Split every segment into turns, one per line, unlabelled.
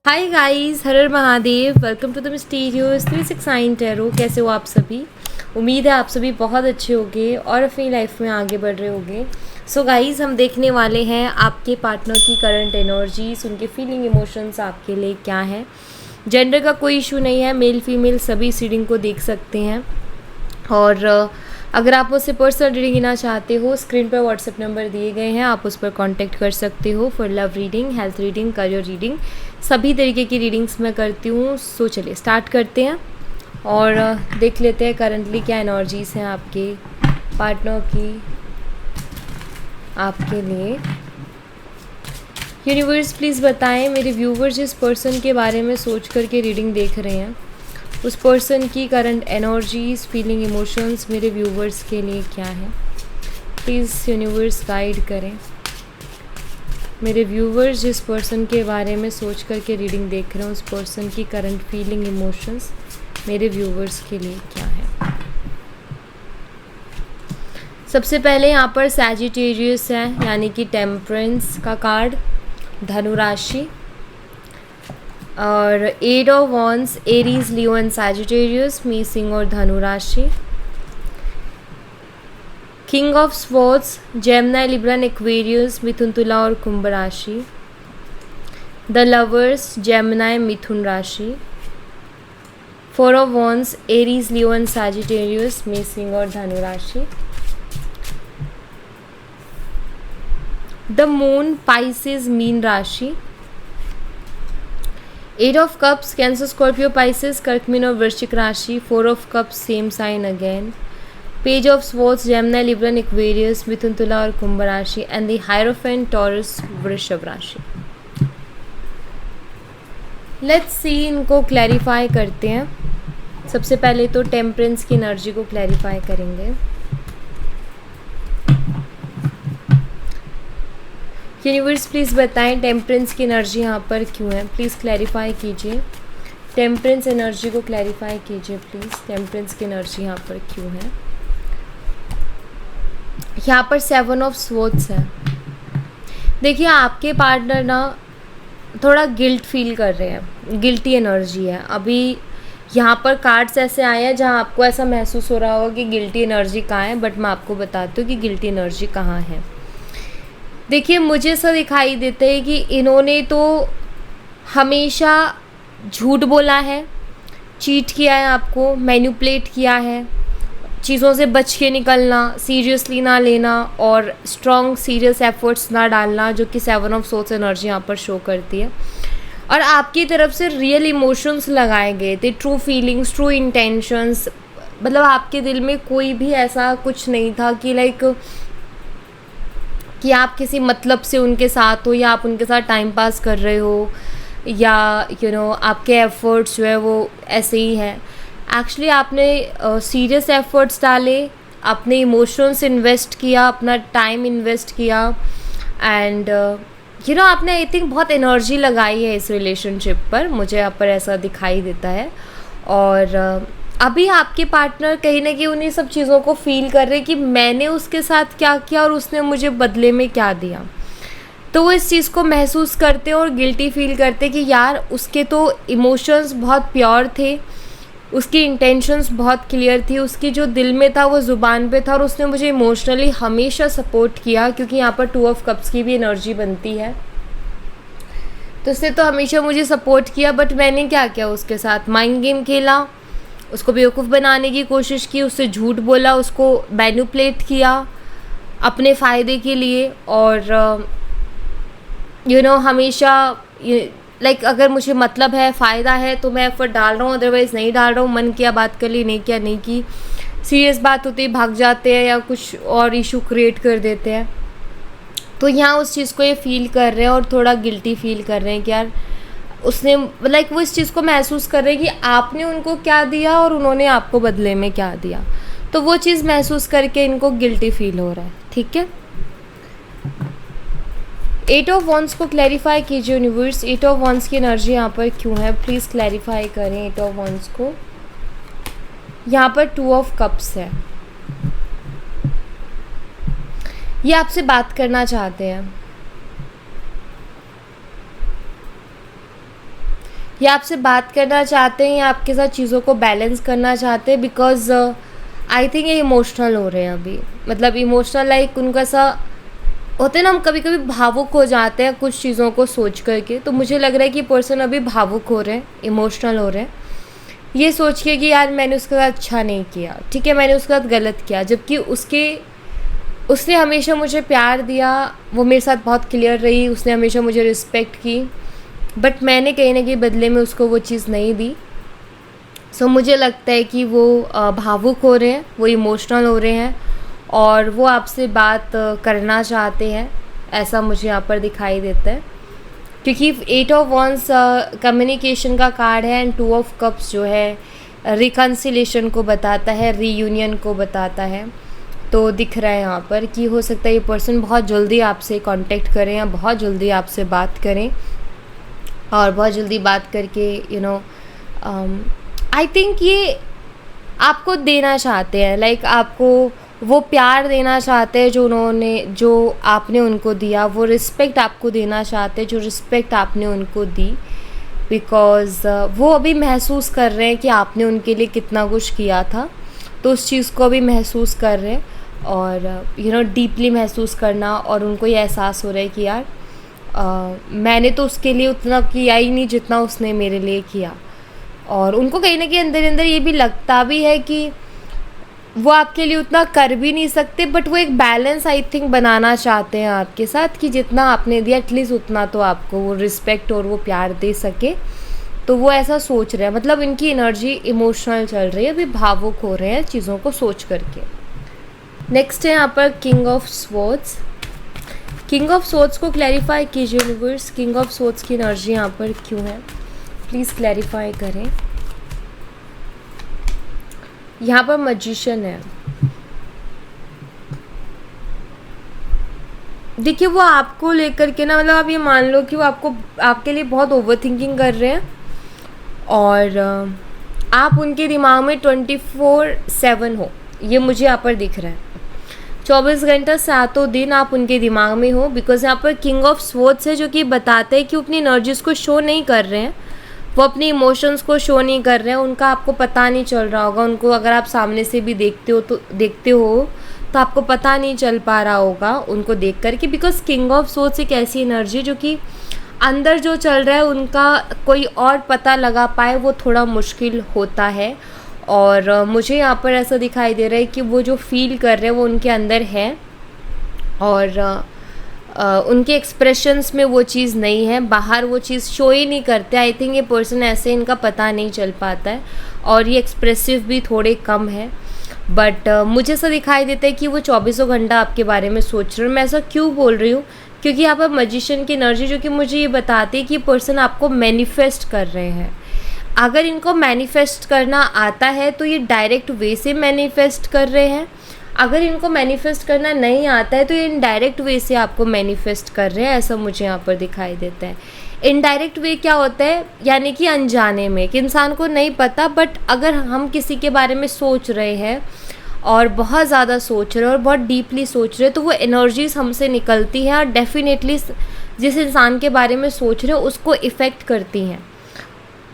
हाय guys, हर हर Mahadev. Welcome to the mysterious 369 tarot. कैसे हो आप सभी? उम्मीद है आप सभी बहुत अच्छे होंगे और अपनी लाइफ में आगे बढ़ रहे होंगे। सो गाइस, हम देखने वाले हैं आपके पार्टनर की करंट एनर्जीज, उनके फीलिंग इमोशंस आपके लिए क्या है। जेंडर का कोई इशू नहीं है, मेल फीमेल सभी इस रीडिंग को देख सकते हैं। और अगर आप मुझसे पर्सनल रीडिंग लेना चाहते हो, स्क्रीन पर व्हाट्सएप नंबर दिए गए हैं, आप उस पर कांटेक्ट कर सकते हो for love reading, health reading, career reading, सभी तरीके की रीडिंग्स मैं करती हूँ। सो चलिए स्टार्ट करते हैं और देख लेते हैं करंटली क्या एनर्जीज़ हैं आपके पार्टनर की आपके लिए। यूनिवर्स प्लीज़ बताएं मेरे व्यूवर्स जिस पर्सन के बारे में सोच कर के रीडिंग देख रहे हैं, उस पर्सन की करंट एनर्जीज, फीलिंग, इमोशंस मेरे व्यूवर्स के लिए क्या है। प्लीज़ यूनिवर्स गाइड करें मेरे व्यूवर्स जिस पर्सन के बारे में सोच कर के रीडिंग देख रहे हैं, उस पर्सन की करंट फीलिंग, इमोशंस मेरे व्यूवर्स के लिए क्या है। सबसे पहले यहाँ पर सैजिटेरियस है, यानी कि टेम्परेंस का कार्ड, धनु राशि, और eight of wands, Aries, Leo and Sagittarius, मी सिंह और धनु राशि। King of swords, Gemini, Libra and Aquarius, मिथुन, तुला और कुंभ राशि। द लवर्स, जेमिनी, मिथुन राशि। Four of wands, Aries, Leo and Sagittarius, मी सिंह और धनु राशि। द मून, पाइसेस, मीन राशि। Eight of cups, Cancer, Scorpio, Pisces, कर्क, मीन और वृश्चिक राशि। Four of cups, same sign again. Page of swords, Gemini, Libra and Aquarius, मिथुन, तुला और कुंभ राशि। एंड द हायरोफेंट, टॉरस, वृषभ राशि। लेट्स सी, इनको क्लैरिफाई करते हैं। सबसे पहले तो टेम्परेंस की एनर्जी को क्लैरिफाई करेंगे। यूनिवर्स प्लीज़ बताएं टेम्परेंस की एनर्जी यहाँ पर क्यों है। प्लीज़ क्लैरिफाई कीजिए, टेम्परेंस एनर्जी को क्लैरिफाई कीजिए प्लीज़। टेम्परेंस की एनर्जी यहाँ पर क्यों है। यहाँ पर सेवन ऑफ स्वॉर्ड्स है। देखिए, आपके पार्टनर ना थोड़ा गिल्ट फील कर रहे हैं, गिल्टी एनर्जी है। अभी यहाँ पर कार्ड्स ऐसे आए हैं जहाँ आपको ऐसा महसूस हो रहा होगा कि गिल्टी एनर्जी कहाँ है, बट मैं आपको बताती हूँ कि गिल्टी एनर्जी कहाँ है। देखिए, मुझे ऐसा दिखाई देता है कि इन्होंने तो हमेशा झूठ बोला है, चीट किया है, आपको मैनिपुलेट किया है, चीज़ों से बच के निकलना, सीरियसली ना लेना और स्ट्रॉन्ग सीरियस एफर्ट्स ना डालना, जो कि सेवन ऑफ सोर्स एनर्जी यहाँ पर शो करती है। और आपकी तरफ से रियल इमोशंस लगाए गए थे, ट्रू फीलिंग्स, ट्रू इंटेंशंस। मतलब आपके दिल में कोई भी ऐसा कुछ नहीं था कि कि आप किसी मतलब से उनके साथ हो, या आप उनके साथ टाइम पास कर रहे हो, या आपके एफर्ट्स जो है वो ऐसे ही है। एक्चुअली आपने सीरियस एफर्ट्स डाले, अपने इमोशंस इन्वेस्ट किया, अपना टाइम इन्वेस्ट किया, एंड आपने आई थिंक बहुत एनर्जी लगाई है इस रिलेशनशिप पर, मुझे यहाँ पर ऐसा दिखाई देता है। और अभी आपके पार्टनर कहीं ना कहीं उन्हीं सब चीज़ों को फील कर रहे हैं कि मैंने उसके साथ क्या किया और उसने मुझे बदले में क्या दिया। तो वो इस चीज़ को महसूस करते और गिल्टी फील करते कि यार, उसके तो इमोशंस बहुत प्योर थे, उसकी इंटेंशंस बहुत क्लियर थी, उसकी जो दिल में था वो ज़ुबान पे था, और उसने मुझे इमोशनली हमेशा सपोर्ट किया, क्योंकि यहाँ पर टू ऑफ कप्स की भी एनर्जी बनती है। तो उसने तो हमेशा मुझे सपोर्ट किया, बट मैंने क्या किया उसके साथ, माइंड गेम खेला, उसको बेवकूफ़ बनाने की कोशिश की, उससे झूठ बोला, उसको मैनिपुलेट किया अपने फ़ायदे के लिए। और हमेशा अगर मुझे मतलब है, फ़ायदा है तो मैं एफर्ट डाल रहा हूँ, अदरवाइज़ नहीं डाल रहा हूँ। मन किया बात कर ली, नहीं किया नहीं की। सीरियस बात होती है भाग जाते हैं या कुछ और इशू क्रिएट कर देते हैं। तो यहाँ उस चीज़ को ये फील कर रहे हैं और थोड़ा गिल्टी फील कर रहे हैं कि यार, उसने वो इस चीज़ को महसूस कर रहे हैं कि आपने उनको क्या दिया और उन्होंने आपको बदले में क्या दिया। तो वो चीज़ महसूस करके इनको गिल्टी फील हो रहा है। ठीक है, एट ऑफ वॉन्ड्स को क्लैरिफाई कीजिए यूनिवर्स। एट ऑफ वॉन्ड्स की एनर्जी यहाँ पर क्यों है, प्लीज़ क्लैरिफाई करें एट ऑफ वॉन्ड्स को। यहाँ पर टू ऑफ कप्स है, ये आपसे बात करना चाहते हैं। ये आपसे बात करना चाहते हैं या आपके साथ चीज़ों को बैलेंस करना चाहते हैं, बिकॉज आई थिंक ये इमोशनल हो रहे हैं अभी। मतलब इमोशनल लाइक उनका ऐसा होता है ना, हम कभी कभी भावुक हो जाते हैं कुछ चीज़ों को सोच करके। तो मुझे लग रहा है कि पर्सन अभी भावुक हो रहे हैं, इमोशनल हो रहे हैं, ये सोच के कि यार मैंने उसके साथ अच्छा नहीं किया, ठीक है मैंने उसके साथ गलत किया, जबकि उसने हमेशा मुझे प्यार दिया, वो मेरे साथ बहुत क्लियर रही, उसने हमेशा मुझे रिस्पेक्ट की, बट मैंने कहीं ना कहीं बदले में उसको वो चीज़ नहीं दी। सो मुझे लगता है कि वो भावुक हो रहे हैं, वो इमोशनल हो रहे हैं और वो आपसे बात करना चाहते हैं, ऐसा मुझे यहाँ पर दिखाई देता है। क्योंकि 8 ऑफ वंस कम्युनिकेशन का कार्ड है एंड 2 ऑफ कप्स जो है रिकन्सिलेशन को बताता है, रीयूनियन को बताता है। तो दिख रहा है यहाँ पर कि हो सकता है ये पर्सन बहुत जल्दी आपसे कांटेक्ट करें या बहुत जल्दी आपसे बात करें, और बहुत जल्दी बात करके आई थिंक ये आपको देना चाहते हैं, लाइक आपको वो प्यार देना चाहते हैं जो आपने उनको दिया, वो रिस्पेक्ट आपको देना चाहते हैं जो रिस्पेक्ट आपने उनको दी, बिकॉज़ वो अभी महसूस कर रहे हैं कि आपने उनके लिए कितना कुछ किया था। तो उस चीज़ को अभी महसूस कर रहे हैं और डीपली महसूस करना, और उनको ये एहसास हो रहा है कि यार मैंने तो उसके लिए उतना किया ही नहीं जितना उसने मेरे लिए किया। और उनको कहीं ना कहीं अंदर अंदर ये भी लगता भी है कि वो आपके लिए उतना कर भी नहीं सकते, बट वो एक बैलेंस आई थिंक बनाना चाहते हैं आपके साथ कि जितना आपने दिया एटलीस्ट उतना तो आपको वो रिस्पेक्ट और वो प्यार दे सके। तो वो ऐसा सोच रहे हैं, मतलब इनकी एनर्जी इमोशनल चल रही है, अभी भावुक हो रहे हैं चीज़ों को सोच करके। नेक्स्ट है यहाँ पर king of swords. King of swords को क्लैरिफाई कीजिए यूनिवर्स, किंग ऑफ स्वॉर्ड्स की एनर्जी यहाँ पर क्यों है, प्लीज़ क्लैरिफाई करें। यहाँ पर मैजिशियन है, देखिए वो आपको लेकर के ना, मतलब आप ये मान लो कि वो आपके लिए बहुत ओवर थिंकिंग कर रहे हैं और आप उनके दिमाग में 24/7 हो, ये मुझे यहाँ पर दिख रहा है। 24 घंटा 7 दिन आप उनके दिमाग में हो, बिकॉज यहाँ पर किंग ऑफ स्वॉर्ड्स है जो कि बताते हैं कि वो अपनी एनर्जीज को शो नहीं कर रहे हैं, वो अपनी इमोशंस को शो नहीं कर रहे हैं, उनका आपको पता नहीं चल रहा होगा। उनको अगर आप सामने से भी देखते हो तो आपको पता नहीं चल पा रहा होगा उनको देख कर के, बिकॉज किंग ऑफ स्वॉर्ड्स एक ऐसी एनर्जी जो कि अंदर जो चल रहा है उनका कोई और पता लगा पाए वो थोड़ा मुश्किल होता है। और मुझे यहाँ पर ऐसा दिखाई दे रहा है कि वो जो फील कर रहे हैं वो उनके अंदर है और उनके एक्सप्रेशंस में वो चीज़ नहीं है, बाहर वो चीज़ शो ही नहीं करते। आई थिंक ये पर्सन ऐसे इनका पता नहीं चल पाता है और ये एक्सप्रेसिव भी थोड़े कम है, बट मुझे ऐसा दिखाई देता है कि वो 24 घंटा आपके बारे में सोच रहे हैं। मैं ऐसा क्यों बोल रही हूँ, क्योंकि यहाँ पर मैजिशियन की एनर्जी जो कि मुझे ये बताती है कि पर्सन आपको मैनिफेस्ट कर रहे हैं। अगर इनको मैनिफेस्ट करना आता है तो ये डायरेक्ट वे से मैनिफेस्ट कर रहे हैं, अगर इनको मैनिफेस्ट करना नहीं आता है तो ये इनडायरेक्ट वे से आपको मैनिफेस्ट कर रहे हैं, ऐसा मुझे यहाँ पर दिखाई देता है। इनडायरेक्ट वे क्या होता है, यानी कि अनजाने में, कि इंसान को नहीं पता, बट अगर हम किसी के बारे में सोच रहे हैं और बहुत ज़्यादा सोच रहे हैं और बहुत डीपली सोच रहे हैं तो वो एनर्जीज हमसे निकलती हैं और डेफिनेटली जिस इंसान के बारे में सोच रहे हैं उसको इफ़ेक्ट करती हैं।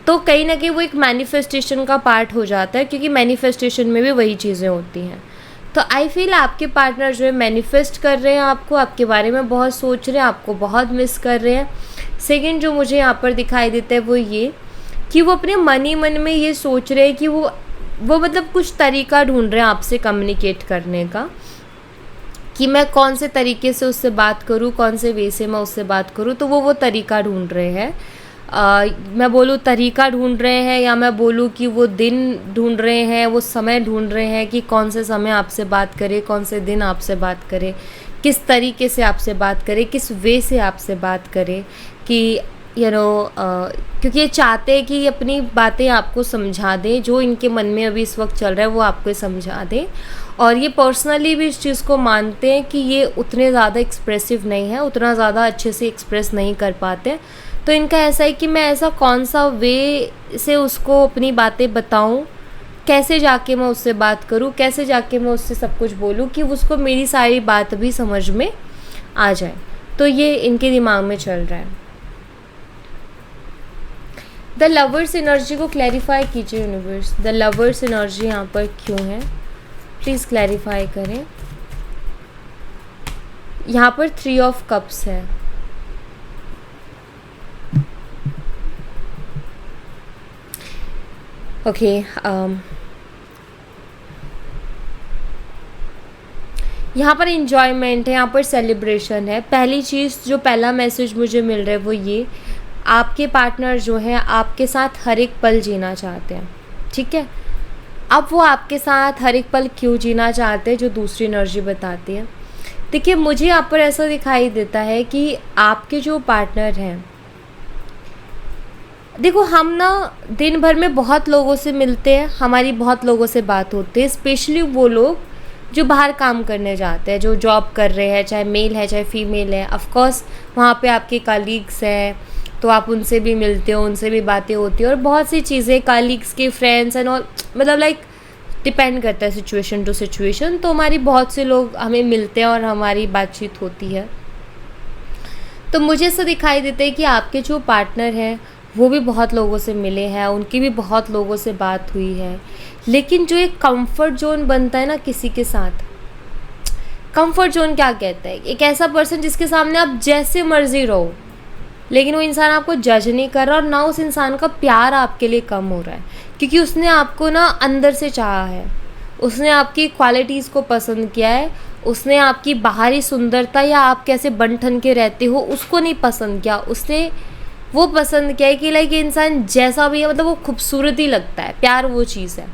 तो कहीं ना कहीं वो एक मैनिफेस्टेशन का पार्ट हो जाता है, क्योंकि मैनिफेस्टेशन में भी वही चीज़ें होती हैं। तो आई फील आपके पार्टनर जो है मैनिफेस्ट कर रहे हैं आपको, आपके बारे में बहुत सोच रहे हैं, आपको बहुत मिस कर रहे हैं। सेकंड जो मुझे यहाँ पर दिखाई देता है वो ये कि वो अपने मन ही मन में ये सोच रहे हैं कि वो मतलब कुछ तरीका ढूंढ रहे हैं आपसे कम्युनिकेट करने का, कि मैं कौन से तरीके से उससे बात करूँ, कौन से वे से मैं उससे बात करूँ। तो वो तरीका ढूंढ रहे हैं। मैं बोलूँ तरीका ढूंढ रहे हैं या मैं बोलूँ कि वो दिन ढूंढ रहे हैं, वो समय ढूंढ रहे हैं कि कौन से समय आपसे बात करें, कौन से दिन आपसे बात करें, किस तरीके से आपसे बात करें, किस वे से आपसे बात करें, कि क्योंकि ये चाहते हैं कि अपनी बातें आपको समझा दें, जो इनके मन में अभी इस वक्त चल रहा है वो आपको समझा दें। और ये पर्सनली भी इस चीज़ को मानते हैं कि ये उतने ज़्यादा एक्सप्रेसिव नहीं है, उतना ज़्यादा अच्छे से एक्सप्रेस नहीं कर पाते। तो इनका ऐसा है कि मैं ऐसा कौन सा वे से उसको अपनी बातें बताऊं, कैसे जाके मैं उससे बात करूं, कैसे जाके मैं उससे सब कुछ बोलूं कि उसको मेरी सारी बात भी समझ में आ जाए। तो ये इनके दिमाग में चल रहा है। द लवर्स एनर्जी को क्लैरिफाई कीजिए यूनिवर्स। द लवर्स एनर्जी यहाँ पर क्यों है, प्लीज़ क्लैरिफाई करें। यहाँ पर 3 ऑफ कप्स है। ओके, यहाँ पर इंजॉयमेंट है, यहाँ पर सेलिब्रेशन है। पहली चीज़ जो पहला मैसेज मुझे मिल रहा है वो ये, आपके पार्टनर जो हैं आपके साथ हर एक पल जीना चाहते हैं, ठीक है। अब वो आपके साथ हर एक पल क्यों जीना चाहते हैं, जो दूसरी एनर्जी बताती है। देखिए, मुझे यहाँ पर ऐसा दिखाई देता है कि आपके जो पार्टनर हैं, देखो हम ना दिन भर में बहुत लोगों से मिलते हैं, हमारी बहुत लोगों से बात होती है, स्पेशली वो लोग जो बाहर काम करने जाते हैं, जो जॉब कर रहे हैं, चाहे मेल है चाहे फीमेल है। ऑफ कोर्स वहाँ पे आपके कलीग्स हैं, तो आप उनसे भी मिलते हो, उनसे भी बातें होती है, और बहुत सी चीज़ें कलीग्स के फ्रेंड्स एंड ऑल, मतलब लाइक डिपेंड करता है सिचुएशन टू सिचुएशन। तो हमारी बहुत से लोग हमें मिलते हैं और हमारी बातचीत होती है। तो मुझे ऐसा दिखाई देता है कि आपके जो पार्टनर हैं वो भी बहुत लोगों से मिले हैं, उनकी भी बहुत लोगों से बात हुई है, लेकिन जो एक कंफर्ट जोन बनता है ना किसी के साथ, कंफर्ट जोन क्या कहता है, एक ऐसा पर्सन जिसके सामने आप जैसे मर्जी रहो, लेकिन वो इंसान आपको जज नहीं कर रहा, और ना उस इंसान का प्यार आपके लिए कम हो रहा है, क्योंकि उसने आपको ना अंदर से चाहा है, उसने आपकी क्वालिटीज़ को पसंद किया है, उसने आपकी बाहरी सुंदरता या आप कैसे बन ठन के रहते हो उसको नहीं पसंद किया, उसने वो पसंद किया है कि लाइक इंसान जैसा भी है, मतलब वो खूबसूरत ही लगता है। प्यार वो चीज़ है।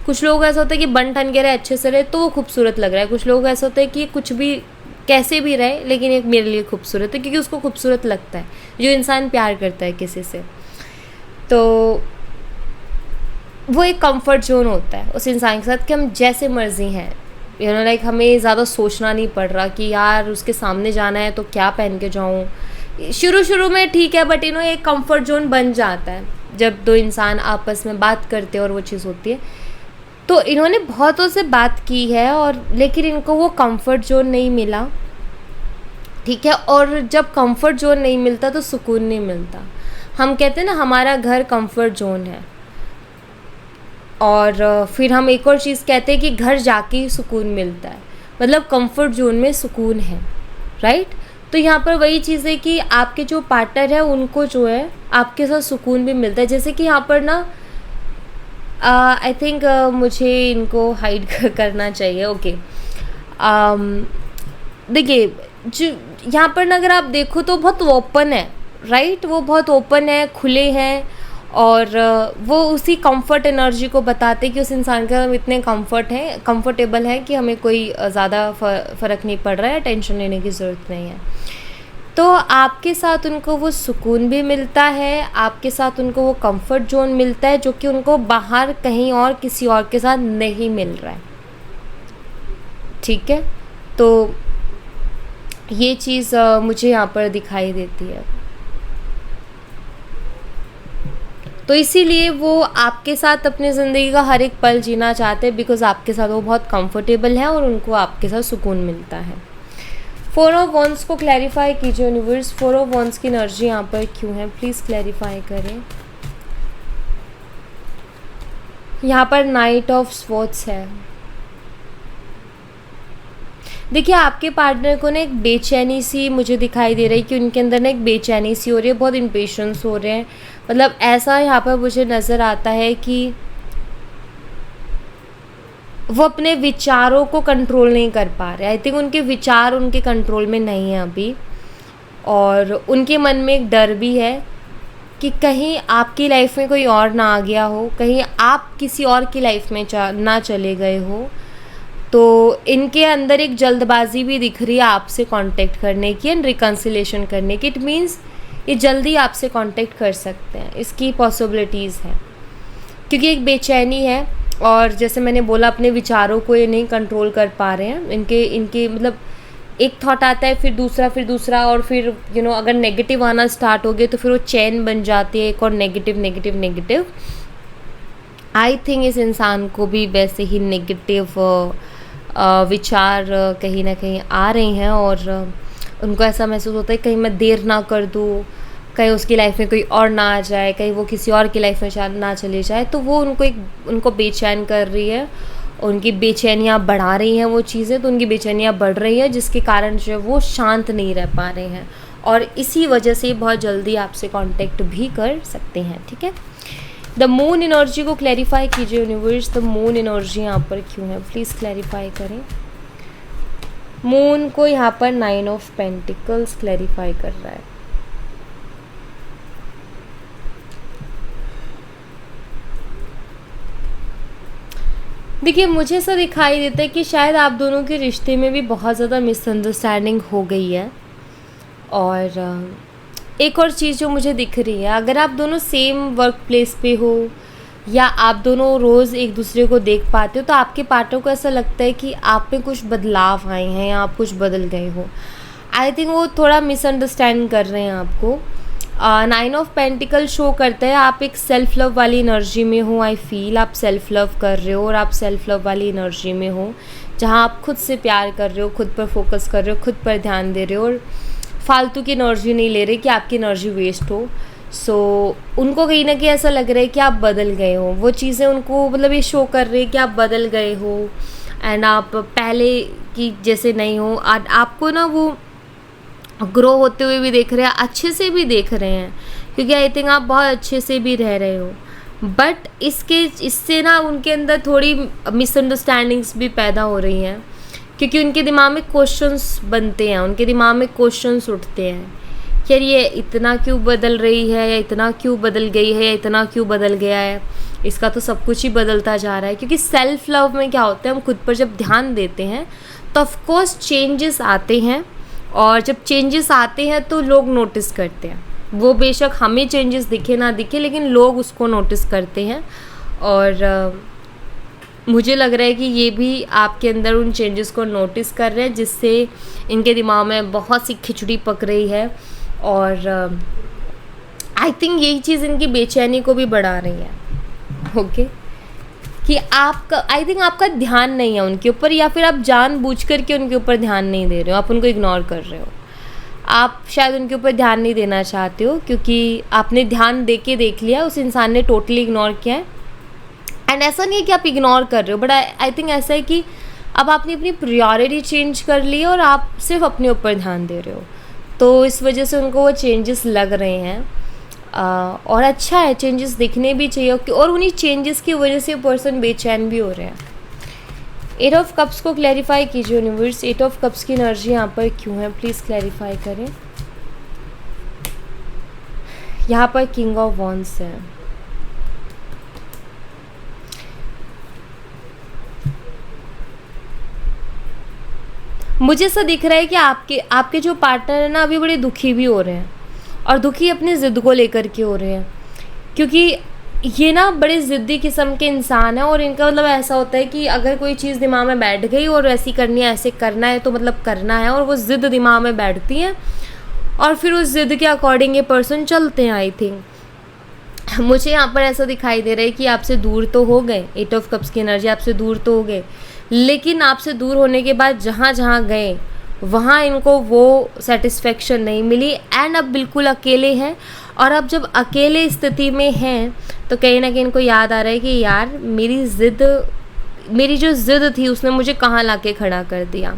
कुछ लोग ऐसा होता है कि बन ठन के रहे, अच्छे से रहे, तो वो खूबसूरत लग रहा है। कुछ लोग ऐसा होता है कि कुछ भी कैसे भी रहे, लेकिन एक मेरे लिए खूबसूरत है, क्योंकि उसको खूबसूरत लगता है। जो इंसान प्यार करता है किसी से, तो वो एक कंफर्ट जोन होता है उस इंसान के साथ कि हम जैसे मर्जी हैं, यू नो, लाइक हमें ज़्यादा सोचना नहीं पड़ रहा कि यार उसके सामने जाना है तो क्या पहन के जाऊँ। शुरू में ठीक है, बट एक कंफर्ट जोन बन जाता है जब दो इंसान आपस में बात करते हैं और वो चीज़ होती है। तो इन्होंने बहुतों से बात की है, और लेकिन इनको वो कंफर्ट जोन नहीं मिला, ठीक है। और जब कंफर्ट जोन नहीं मिलता तो सुकून नहीं मिलता। हम कहते हैं ना हमारा घर कंफर्ट जोन है, और फिर हम एक और चीज़ कहते हैं कि घर जाके ही सुकून मिलता है, मतलब कंफर्ट जोन में सुकून है, राइट। तो यहाँ पर वही चीज़ है कि आपके जो पार्टनर है उनको जो है आपके साथ सुकून भी मिलता है। जैसे कि यहाँ पर ना आई थिंक मुझे इनको हाइड करना चाहिए, ओके। देखिए, जो यहाँ पर ना अगर आप देखो तो बहुत ओपन है, राइट, वो बहुत ओपन है, खुले हैं, और वो उसी कंफर्ट एनर्जी को बताते हैं कि उस इंसान के हम इतने कंफर्टेबल है कि हमें कोई ज़्यादा फ़र्क नहीं पड़ रहा है, टेंशन लेने की ज़रूरत नहीं है। तो आपके साथ उनको वो सुकून भी मिलता है, आपके साथ उनको वो कंफर्ट जोन मिलता है, जो कि उनको बाहर कहीं और किसी और के साथ नहीं मिल रहा है, ठीक है। तो ये चीज़ मुझे यहाँ पर दिखाई देती है। तो इसीलिए वो आपके साथ अपनी ज़िंदगी का हर एक पल जीना चाहते हैं, बिकॉज़ आपके साथ वो बहुत कंफर्टेबल है और उनको आपके साथ सुकून मिलता है। 4 ऑफ वॉन्ड्स को क्लैरिफाई कीजिए यूनिवर्स। 4 ऑफ वॉन्ड्स की एनर्जी यहाँ पर क्यों है, प्लीज़ क्लैरिफाई करें। यहाँ पर नाइट ऑफ स्वॉर्ड्स है। देखिए, आपके पार्टनर को ना एक बेचैनी सी मुझे दिखाई दे रही है, कि उनके अंदर ना एक बेचैनी सी हो रही है, बहुत इम्पेशंस हो रहे हैं। मतलब ऐसा यहाँ पर मुझे नज़र आता है कि वो अपने विचारों को कंट्रोल नहीं कर पा रहे। आई थिंक उनके विचार उनके कंट्रोल में नहीं है अभी, और उनके मन में एक डर भी है कि कहीं आपकी लाइफ में कोई और ना आ गया हो, कहीं आप किसी और की लाइफ में ना चले गए हो। तो इनके अंदर एक जल्दबाजी भी दिख रही है आपसे कांटेक्ट करने की एंड रिकन्सिलेशन करने की। इट मीन्स ये जल्दी आपसे कांटेक्ट कर सकते हैं, इसकी पॉसिबिलिटीज़ हैं, क्योंकि एक बेचैनी है, और जैसे मैंने बोला अपने विचारों को ये नहीं कंट्रोल कर पा रहे हैं। इनके मतलब एक थॉट आता है, फिर दूसरा, और फिर अगर नेगेटिव आना स्टार्ट हो गए तो फिर वो चैन बन जाती है, एक और नेगेटिव। आई थिंक इस इंसान को भी वैसे ही नेगेटिव विचार कहीं ना कहीं आ रहे हैं, और उनको ऐसा महसूस होता है कहीं मैं देर ना कर दूँ, कहीं उसकी लाइफ में कोई और ना आ जाए, कहीं वो किसी और की लाइफ में ना चले जाए, तो वो उनको बेचैन कर रही है, उनकी बेचैनियाँ बढ़ा रही हैं वो चीज़ें, तो उनकी बेचैनियाँ बढ़ रही हैं जिसके कारण जो है वो शांत नहीं रह पा रहे हैं और इसी वजह से बहुत जल्दी आपसे कांटेक्ट भी कर सकते हैं। ठीक है, द मून एनर्जी को क्लैरिफाई कीजिए यूनिवर्स, द मून एनर्जी यहाँ पर क्यों है, प्लीज़ क्लैरिफाई करें। मून को यहाँ पर 9 ऑफ पेंटिकल्स क्लैरिफाई कर रहा है। देखिए, मुझे ऐसा दिखाई देता है कि शायद आप दोनों के रिश्ते में भी बहुत ज़्यादा मिसअंडरस्टैंडिंग हो गई है। और एक और चीज़ जो मुझे दिख रही है, अगर आप दोनों सेम वर्क प्लेस पे हो या आप दोनों रोज़ एक दूसरे को देख पाते हो, तो आपके पार्टनर को ऐसा लगता है कि आप में कुछ बदलाव आए हैं या आप कुछ बदल गए हो। आई थिंक वो थोड़ा मिसअंडरस्टैंड कर रहे हैं आपको। 9 ऑफ पेंटिकल शो करता है आप एक सेल्फ लव वाली एनर्जी में हो। आई फील आप सेल्फ लव कर रहे हो और आप सेल्फ लव वाली एनर्जी में हो, जहाँ आप खुद से प्यार कर रहे हो, खुद पर फोकस कर रहे हो, खुद पर ध्यान दे रहे हो और फालतू की एनर्जी नहीं ले रहे कि आपकी एनर्जी वेस्ट हो। सो उनको कहीं ना कहीं ऐसा लग रहा है कि आप बदल गए हो, वो चीज़ें उनको मतलब ये शो कर रही है कि आप बदल गए हो एंड आप पहले की जैसे नहीं हो। आपको ना वो ग्रो होते हुए भी देख रहे हैं, अच्छे से भी देख रहे हैं, क्योंकि आई थिंक आप बहुत अच्छे से भी रह रहे हो। बट इससे ना उनके अंदर थोड़ी मिसअंडरस्टैंडिंग्स भी पैदा हो रही हैं, क्योंकि उनके दिमाग में क्वेश्चंस बनते हैं, उनके दिमाग में क्वेश्चंस उठते हैं कि यार ये इतना क्यों बदल रही है, या इतना क्यों बदल गई है, या इतना क्यों बदल गया है, इसका तो सब कुछ ही बदलता जा रहा है। क्योंकि सेल्फ लव में क्या होता है, हम खुद पर जब ध्यान देते हैं तो ऑफकोर्स चेंजेस आते हैं, और जब चेंजेस आते हैं तो लोग नोटिस करते हैं। वो बेशक हमें चेंजेस दिखे ना दिखे, लेकिन लोग उसको नोटिस करते हैं। और मुझे लग रहा है कि ये भी आपके अंदर उन चेंजेस को नोटिस कर रहे हैं, जिससे इनके दिमाग में बहुत सी खिचड़ी पक रही है। और आई थिंक यही चीज़ इनकी बेचैनी को भी बढ़ा रही है। ओके, कि आपका आई थिंक आपका ध्यान नहीं है उनके ऊपर, या फिर आप जानबूझ करके उनके ऊपर ध्यान नहीं दे रहे हो, आप उनको इग्नोर कर रहे हो। आप शायद उनके ऊपर ध्यान नहीं देना चाहते हो, क्योंकि आपने ध्यान दे के देख लिया, उस इंसान ने टोटली इग्नोर किया है। एंड ऐसा नहीं है कि आप इग्नोर कर रहे हो, बट आई थिंक ऐसा है कि अब आपने अपनी प्रायोरिटी चेंज कर ली है और आप सिर्फ अपने ऊपर ध्यान दे रहे हो, तो इस वजह से उनको वो चेंजेस लग रहे हैं। और अच्छा है, चेंजेस दिखने भी चाहिए, और उन्हीं चेंजेस की वजह से पर्सन बेचैन भी हो रहे हैं। 8 ऑफ कप्स को क्लैरिफाई कीजिए यूनिवर्स, 8 ऑफ कप्स की एनर्जी यहाँ पर क्यों है, प्लीज़ क्लैरिफाई करें। यहाँ पर किंग ऑफ वॉन्ड्स है। मुझे ऐसा दिख रहा है कि आपके जो पार्टनर है ना, अभी बड़े दुखी भी हो रहे हैं, और दुखी अपनी ज़िद को लेकर के हो रहे हैं, क्योंकि ये ना बड़े ज़िद्दी किस्म के इंसान है। और इनका मतलब ऐसा होता है कि अगर कोई चीज़ दिमाग में बैठ गई और ऐसी करनी है, ऐसे करना है, तो मतलब करना है, और वो ज़िद दिमाग में बैठती है और फिर उस ज़िद के अकॉर्डिंग ये पर्सन चलते हैं। आई थिंक मुझे यहाँ पर ऐसा दिखाई दे रहा है कि आपसे दूर तो हो गए, 8 ऑफ कप्स की एनर्जी, आपसे दूर तो हो गए, लेकिन आपसे दूर होने के बाद जहाँ जहाँ गए वहाँ इनको वो सेटिस्फेक्शन नहीं मिली, एंड अब बिल्कुल अकेले हैं। और अब जब अकेले स्थिति में हैं तो कहीं ना कहीं इनको याद आ रहा है कि यार मेरी जो ज़िद थी उसने मुझे कहाँ लाके खड़ा कर दिया।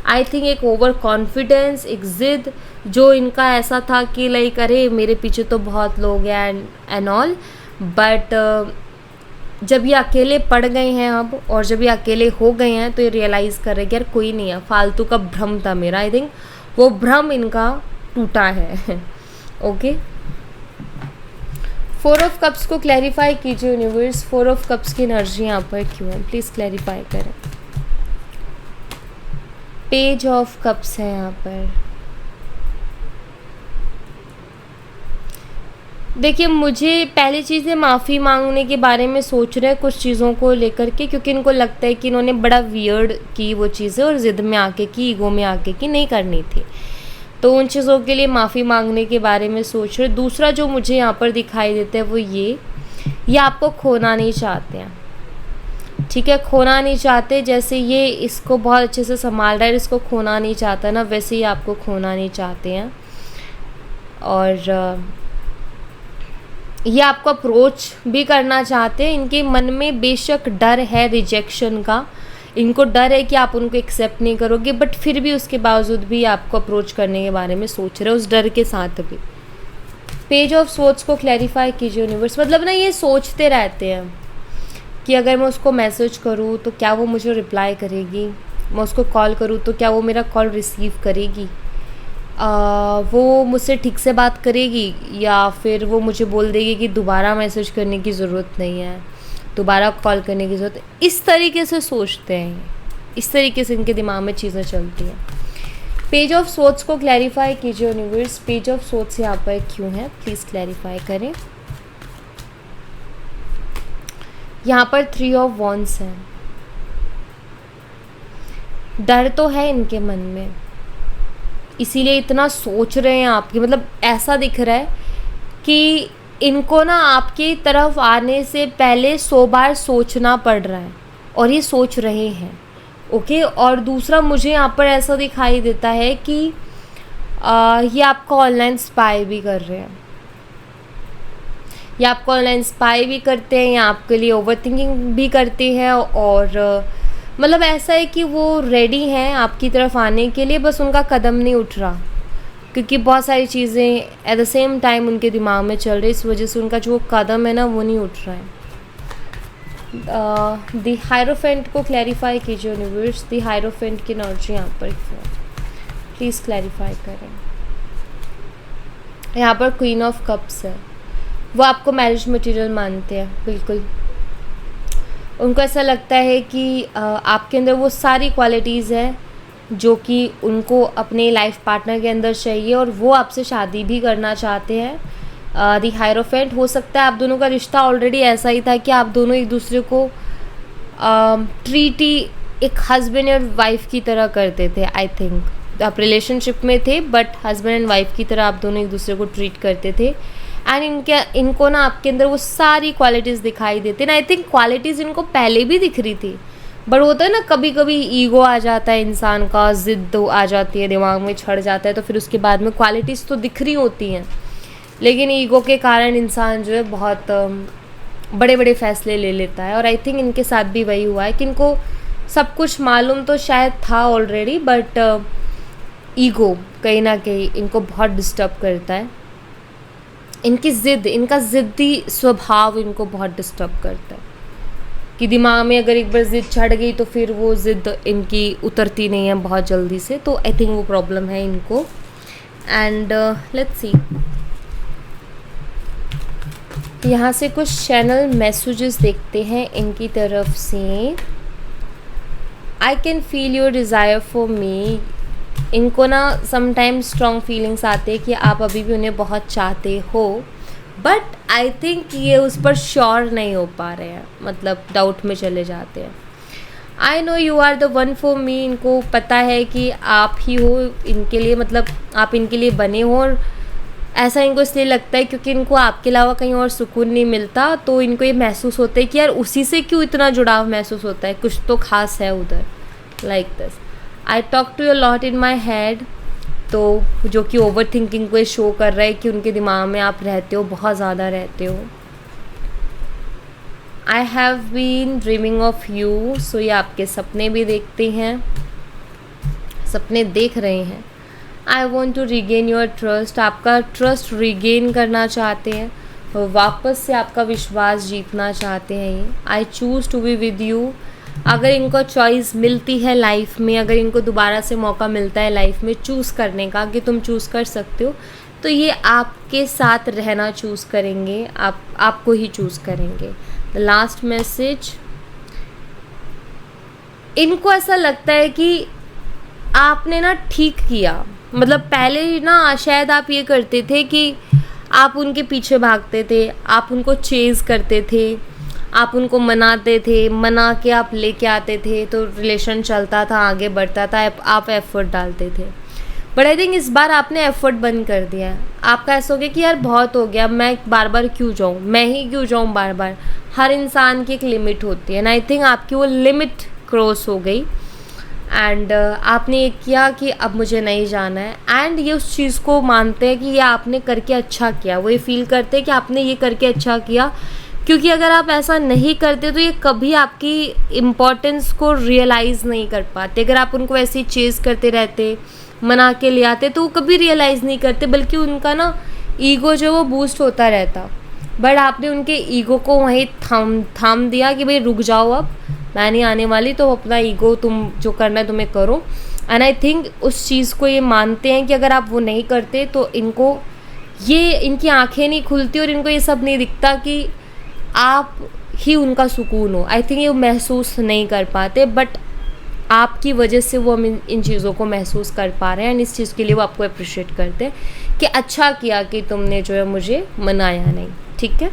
आई थिंक एक ओवर कॉन्फिडेंस, एक ज़िद जो इनका ऐसा था कि लाइक अरे मेरे पीछे तो बहुत लोग हैं एंड ऑल, बट जब ये अकेले पड़ गए हैं अब, और जब ये अकेले हो गए हैं, तो ये रियलाइज़ कर रहे हैं कि यार कोई नहीं है, फालतू का भ्रम था मेरा। आई थिंक वो भ्रम इनका टूटा है। ओके, 4 ऑफ कप्स को क्लैरिफाई कीजिए यूनिवर्स, 4 ऑफ कप्स की एनर्जी यहाँ पर क्यों है, प्लीज़ क्लैरिफाई करें। पेज ऑफ कप्स है यहाँ पर। देखिए, मुझे पहली चीज़ है माफ़ी मांगने के बारे में सोच रहे हैं कुछ चीज़ों को लेकर के, क्योंकि इनको लगता है कि इन्होंने बड़ा वियर्ड की वो चीज़ें, और ज़िद में आके की, ईगो में आके की, नहीं करनी थी, तो उन चीज़ों के लिए माफ़ी मांगने के बारे में सोच रहे। दूसरा जो मुझे यहाँ पर दिखाई देता है वो ये आपको खोना नहीं चाहते हैं। ठीक है, खोना नहीं चाहते, जैसे ये इसको बहुत अच्छे से संभाल रहा है, इसको खोना नहीं चाहता ना, वैसे ही आपको खोना नहीं चाहते हैं। और ये आपको अप्रोच भी करना चाहते हैं। इनके मन में बेशक डर है रिजेक्शन का, इनको डर है कि आप उनको एक्सेप्ट नहीं करोगे, बट फिर भी उसके बावजूद भी आपको अप्रोच करने के बारे में सोच रहे हैं, उस डर के साथ भी। पेज ऑफ सोर्स को क्लैरिफाई कीजिए यूनिवर्स। मतलब ना ये सोचते रहते हैं कि अगर मैं उसको मैसेज करूँ तो क्या वो मुझे रिप्लाई करेगी, मैं उसको कॉल करूँ तो क्या वो मेरा कॉल रिसीव करेगी, वो मुझसे ठीक से बात करेगी, या फिर वो मुझे बोल देगी कि दोबारा मैसेज करने की ज़रूरत नहीं है, दोबारा कॉल करने की ज़रूरत है। इस तरीके से सोचते हैं, इस तरीके से इनके दिमाग में चीज़ें चलती हैं। पेज ऑफ सोर्स को क्लैरिफाई कीजिए यूनिवर्स। पेज ऑफ सोर्स यहाँ पर क्यों है, प्लीज़ क्लैरिफाई करें। यहाँ पर 3 ऑफ वॉन्ड्स है। डर तो है इनके मन में, इसीलिए इतना सोच रहे हैं आपकी। मतलब ऐसा दिख रहा है कि इनको ना आपकी तरफ आने से पहले 100 बार सोचना पड़ रहा है, और ये सोच रहे हैं। ओके, और दूसरा मुझे यहाँ पर ऐसा दिखाई देता है कि ये आपको ऑनलाइन स्पाई भी कर रहे हैं, या आपको ऑनलाइन स्पाई भी करते हैं, या आपके लिए ओवरथिंकिंग भी करते हैं। और मतलब ऐसा है कि वो रेडी हैं आपकी तरफ आने के लिए, बस उनका कदम नहीं उठ रहा, क्योंकि बहुत सारी चीज़ें एट द सेम टाइम उनके दिमाग में चल रही, इस वजह से उनका जो कदम है ना वो नहीं उठ रहा है। द हायरोफेंट को क्लैरिफाई कीजिए यूनिवर्स। द हायरोफेंट की एनर्जी यहाँ पर क्यों है, प्लीज़ क्लैरिफाई करें। यहाँ पर क्वीन ऑफ कप्स है। वो आपको मैरिज मटेरियल मानते हैं, बिल्कुल। उनको ऐसा लगता है कि आपके अंदर वो सारी क्वालिटीज़ हैं जो कि उनको अपने लाइफ पार्टनर के अंदर चाहिए, और वो आपसे शादी भी करना चाहते हैं। द हायरोफेंट, हो सकता है आप दोनों का रिश्ता ऑलरेडी ऐसा ही था कि आप दोनों एक दूसरे को ट्रीट ही एक हस्बैंड और वाइफ की तरह करते थे। आई थिंक आप रिलेशनशिप में थे, बट हस्बैंड एंड वाइफ की तरह आप दोनों एक दूसरे को ट्रीट करते थे। एंड इनको ना आपके अंदर वो सारी क्वालिटीज़ दिखाई देती ना। आई थिंक क्वालिटीज़ इनको पहले भी दिख रही थी, बट होता है ना कभी कभी ईगो आ जाता है इंसान का, ज़िद आ जाती है, दिमाग में छड़ जाता है, तो फिर उसके बाद में क्वालिटीज़ तो दिख रही होती हैं, लेकिन ईगो के कारण इंसान जो है बहुत बड़े बड़े फैसले ले लेता है। और आई थिंक इनके साथ भी वही हुआ है कि इनको सब कुछ मालूम तो शायद था ऑलरेडी, बट ईगो कहीं ना कहीं इनको बहुत डिस्टर्ब करता है। इनकी ज़िद, इनका ज़िद्दी स्वभाव इनको बहुत डिस्टर्ब करता है कि दिमाग में अगर एक बार ज़िद चढ़ गई तो फिर वो ज़िद इनकी उतरती नहीं है बहुत जल्दी से। तो आई थिंक वो प्रॉब्लम है इनको। एंड लेट्स सी, यहाँ से कुछ चैनल मैसेजेस देखते हैं इनकी तरफ से। I can feel your desire for me. इनको ना समटाइम्स स्ट्रॉन्ग फीलिंग्स आते हैं कि आप अभी भी उन्हें बहुत चाहते हो, बट आई थिंक ये उस पर श्योर नहीं हो पा रहे हैं, मतलब डाउट में चले जाते हैं। I know you are the one for me. इनको पता है कि आप ही हो इनके लिए, मतलब आप इनके लिए बने हो, और ऐसा इनको इसलिए लगता है क्योंकि इनको आपके अलावा कहीं और सुकून नहीं मिलता। तो इनको ये महसूस होता है कि यार उसी से क्यों इतना जुड़ाव महसूस होता है, कुछ तो खास है उधर, like this. I talk to your lot in my head, तो जो कि ओवर थिंकिंग को शो कर रहा है कि उनके दिमाग में आप रहते हो, बहुत ज़्यादा रहते हो। I have been dreaming of you. So ये आपके सपने भी देखते हैं, सपने देख रहे हैं। I want to regain your trust. आपका ट्रस्ट रीगेन करना चाहते हैं, वापस से आपका विश्वास जीतना चाहते हैं ये। I choose to be with you. अगर इनको चॉइस मिलती है लाइफ में, अगर इनको दोबारा से मौका मिलता है लाइफ में चूज़ करने का कि तुम चूज़ कर सकते हो, तो ये आपके साथ रहना चूज़ करेंगे, आपको ही चूज़ करेंगे। द लास्ट मैसेज, इनको ऐसा लगता है कि आपने ना ठीक किया। मतलब पहले ना शायद आप ये करते थे कि आप उनके पीछे भागते थे, आप उनको चेज़ करते थे, आप उनको मनाते थे, मना के आप लेके आते थे, तो रिलेशन चलता था, आगे बढ़ता था, आप एफर्ट डालते थे। बट आई थिंक इस बार आपने एफर्ट बंद कर दिया है। आपका ऐसा हो गया कि यार बहुत हो गया, मैं बार बार क्यों जाऊँ, मैं ही क्यों जाऊँ बार बार। हर इंसान की एक लिमिट होती है, एंड आई थिंक आपकी वो लिमिट क्रॉस हो गई। एंड आपने ये किया कि अब मुझे नहीं जाना है, एंड ये उस चीज़ को मानते हैं कि ये आपने करके अच्छा किया, वो ये फील करते हैं कि आपने ये करके अच्छा किया। क्योंकि अगर आप ऐसा नहीं करते तो ये कभी आपकी इम्पोर्टेंस को रियलाइज़ नहीं कर पाते। अगर आप उनको ऐसे ही चेज़ करते रहते, मना के ले आते, तो वो कभी रियलाइज़ नहीं करते, बल्कि उनका ना ईगो जो वो बूस्ट होता रहता। बट आपने उनके ईगो को वहीं थाम दिया कि भाई रुक जाओ, अब मैं नहीं आने वाली, तो अपना ईगो तुम जो करना है तुम्हें करो। एंड आई थिंक उस चीज़ को ये मानते हैं कि अगर आप वो नहीं करते तो इनको ये इनकी आंखें नहीं खुलती और इनको ये सब नहीं दिखता कि आप ही उनका सुकून हो। आई थिंक ये महसूस नहीं कर पाते, बट आपकी वजह से वो हम इन चीज़ों को महसूस कर पा रहे हैं, एंड इस चीज़ के लिए वो आपको अप्रिशिएट करते हैं कि अच्छा किया कि तुमने जो है मुझे मनाया नहीं। ठीक है,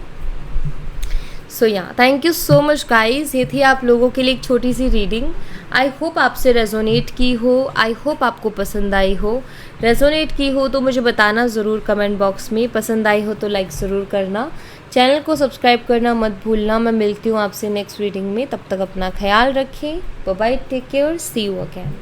सो या thank you so much guys. ये थी आप लोगों के लिए एक छोटी सी रीडिंग। आई होप आपसे रेजोनेट की हो, आई होप आपको पसंद आई हो। रेजोनेट की हो तो मुझे बताना ज़रूर कमेंट बॉक्स में, पसंद आई हो तो लाइक ज़रूर करना, चैनल को सब्सक्राइब करना मत भूलना। मैं मिलती हूँ आपसे नेक्स्ट रीडिंग में, तब तक अपना ख्याल रखें। Bye bye, take care, see you again.